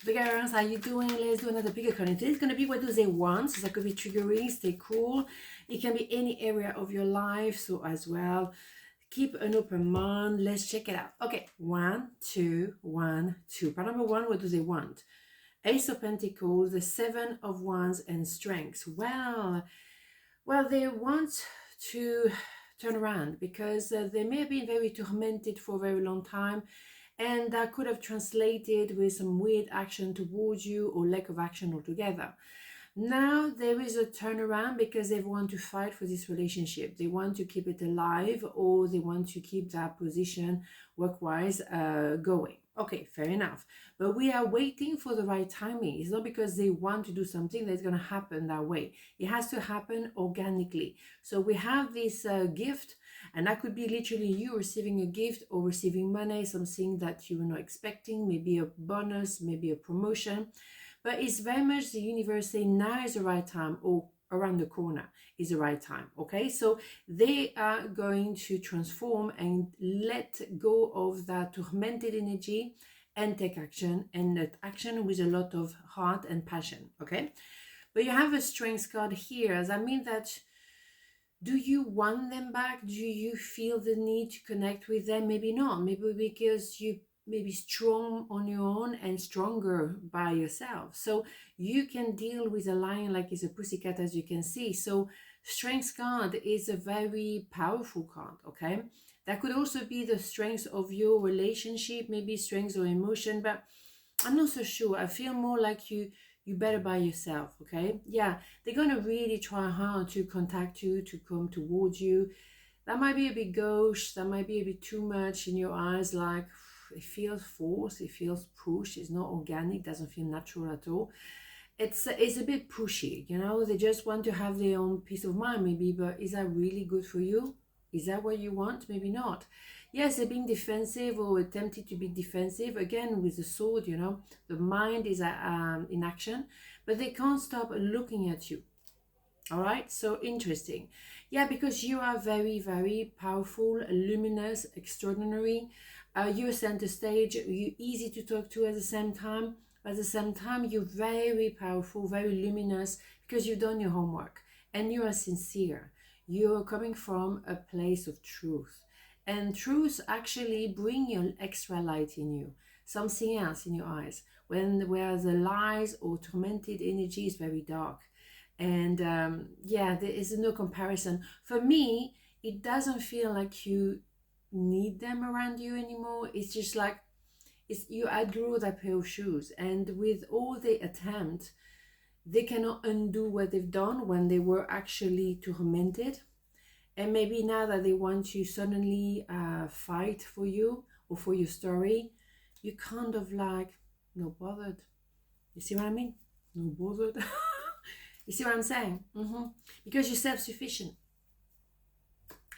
Beginners, how you doing? Let's do another bigger card. Today's going to be what do they want? So that could be triggering, stay cool. It can be any area of your life, so as well. Keep an open mind. Let's check it out. Okay, 1, 2, 1, 2. Part number 1, what do they want? Ace of Pentacles, the 7 of Wands, and Strengths. Well, they want to turn around because they may have been very tormented for a very long time, and that could have translated with some weird action towards you or lack of action altogether. Now there is a turnaround because they want to fight for this relationship. They want to keep it alive, or they want to keep that position work-wise going. Okay, fair enough. But we are waiting for the right timing. It's not because they want to do something that's going to happen that way. It has to happen organically. So we have this gift, and that could be literally you receiving a gift or receiving money, something that you were not expecting, maybe a bonus, maybe a promotion. But it's very much the universe saying now is the right time, or around the corner is the right time. Okay, so they are going to transform and let go of that tormented energy and take action, and that action with a lot of heart and passion. Okay, but you have a strength card here. Does that mean that do you want them back? Do you feel the need to connect with them? Maybe not. Maybe because you maybe strong on your own and stronger by yourself. So you can deal with a lion like it's a pussycat, as you can see. So strength card is a very powerful card, okay? That could also be the strength of your relationship, maybe strength or emotion, but I'm not so sure. I feel more like you better by yourself, okay? Yeah, they're gonna really try hard to contact you, to come towards you. That might be a bit gauche, that might be a bit too much in your eyes, like it feels forced, it feels pushed, it's not organic, doesn't feel natural at all. It's a bit pushy, you know, they just want to have their own peace of mind maybe, but is that really good for you? Is that what you want? Maybe not. Yes, they're being defensive or attempting to be defensive, again with the sword, you know, the mind is in action, but they can't stop looking at you. All right, so interesting. Yeah, because you are very, very powerful, luminous, extraordinary. You're center stage, you're easy to talk to at the same time. But at the same time, you're very powerful, very luminous, because you've done your homework and you are sincere. You're coming from a place of truth. And truth actually bring your extra light in you, something else in your eyes, where the lies or tormented energy is very dark. And yeah, there is no comparison. For me, it doesn't feel like you need them around you anymore. It's just like you outgrew that pair of shoes, and with all the attempt, they cannot undo what they've done when they were actually tormented. And maybe now that they want to suddenly fight for you or for your story, you kind of like no bothered. You see what I mean? No bothered. You see what I'm saying? Because you're self-sufficient.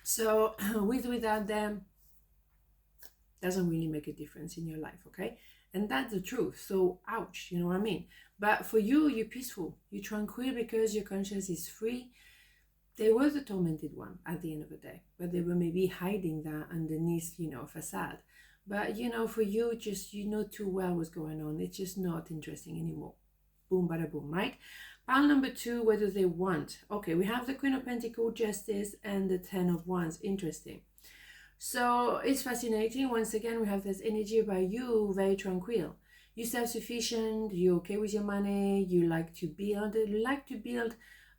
So without them, doesn't really make a difference in your life, okay? And that's the truth. So ouch, you know what I mean? But for you, you're peaceful, you're tranquil because your conscience is free. They were the tormented one at the end of the day, but they were maybe hiding that underneath, you know, facade. But you know, for you, just you know too well what's going on. It's just not interesting anymore. Boom, bada boom, right? Pile number 2, what do they want? Okay, we have the Queen of Pentacles, Justice, and the 10 of Wands. Interesting. So it's fascinating. Once again, we have this energy about you, very tranquil. You're self-sufficient, you're okay with your money, you like to build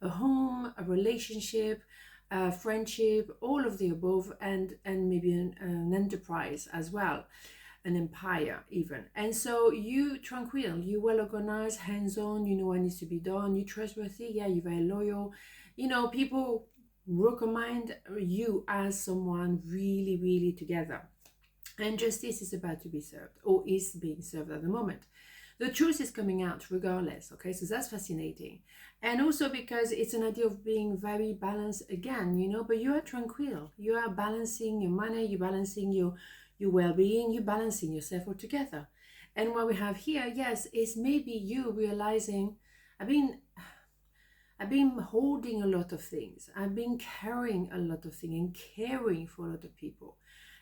a home, a relationship, a friendship, all of the above, and maybe an enterprise as well. An empire even. And so you tranquil, you well organized, hands-on, you know what needs to be done, you trustworthy, yeah, you're very loyal, you know, people recommend you as someone really, really together. And justice is about to be served, or is being served at the moment. The truth is coming out regardless, okay? So that's fascinating. And also because it's an idea of being very balanced again, you know, but you are tranquil, you are balancing your money, you're balancing your well-being, you're balancing yourself all together. And what we have here, yes, is maybe you realizing, I've been holding a lot of things, I've been carrying a lot of things and caring for a lot of people,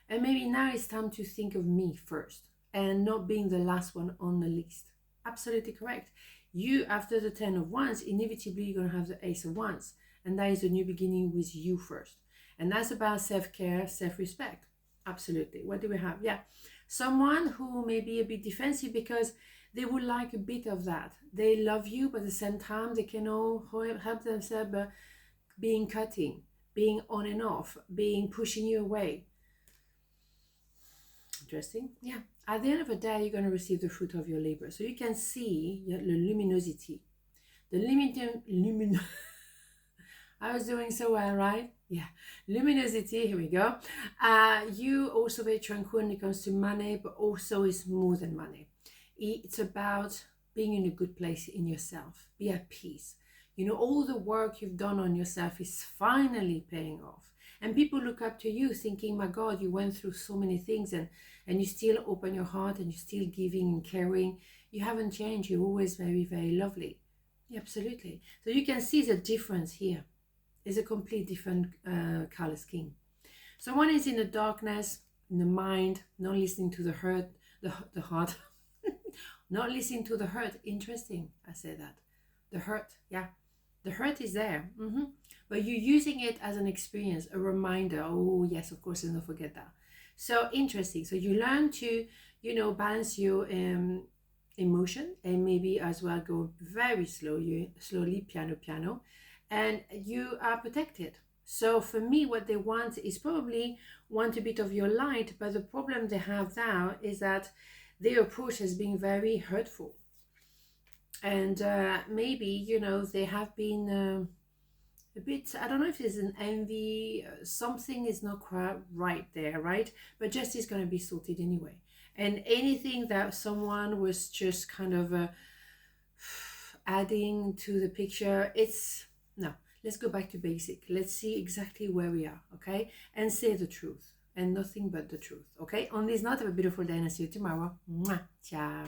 and maybe now it's time to think of me first and not being the last one on the list. Absolutely correct. You, after the 10 of Wands, inevitably you're going to have the Ace of Wands. And that is a new beginning with you first. And that's about self-care, self-respect. Absolutely. What do we have? Yeah. Someone who may be a bit defensive because they would like a bit of that. They love you, but at the same time, they can all help themselves being cutting, being on and off, being pushing you away. Interesting. Yeah. At the end of the day, you're going to receive the fruit of your labor. So you can see the luminosity. The I was doing so well, right? Yeah. Luminosity, here we go. You also very tranquil when it comes to money, but also it's more than money. It's about being in a good place in yourself. Be at peace. You know, all the work you've done on yourself is finally paying off. And people look up to you thinking, my God, you went through so many things and you still open your heart and you're still giving and caring. You haven't changed. You're always very, very lovely. Yeah, absolutely. So you can see the difference here. It's a complete different color scheme. So one is in the darkness, in the mind, not listening to the hurt, the heart, not listening to the hurt. Interesting, I say that. The hurt, yeah. The hurt is there, but you're using it as an experience, a reminder. Oh, yes, of course, and don't forget that. So interesting. So you learn to, you know, balance your emotion and maybe as well go very slowly, piano, and you are protected. So for me, what they want is probably want a bit of your light, but the problem they have now is that their approach has been very hurtful. And maybe, you know, they have been a bit, I don't know if there's an envy, something is not quite right there, right? But justice is going to be sorted anyway. And anything that someone was just kind of adding to the picture, no, let's go back to basic. Let's see exactly where we are, okay? And say the truth and nothing but the truth, okay? On this note, have a beautiful day and I'll see you tomorrow. Mwah. Ciao.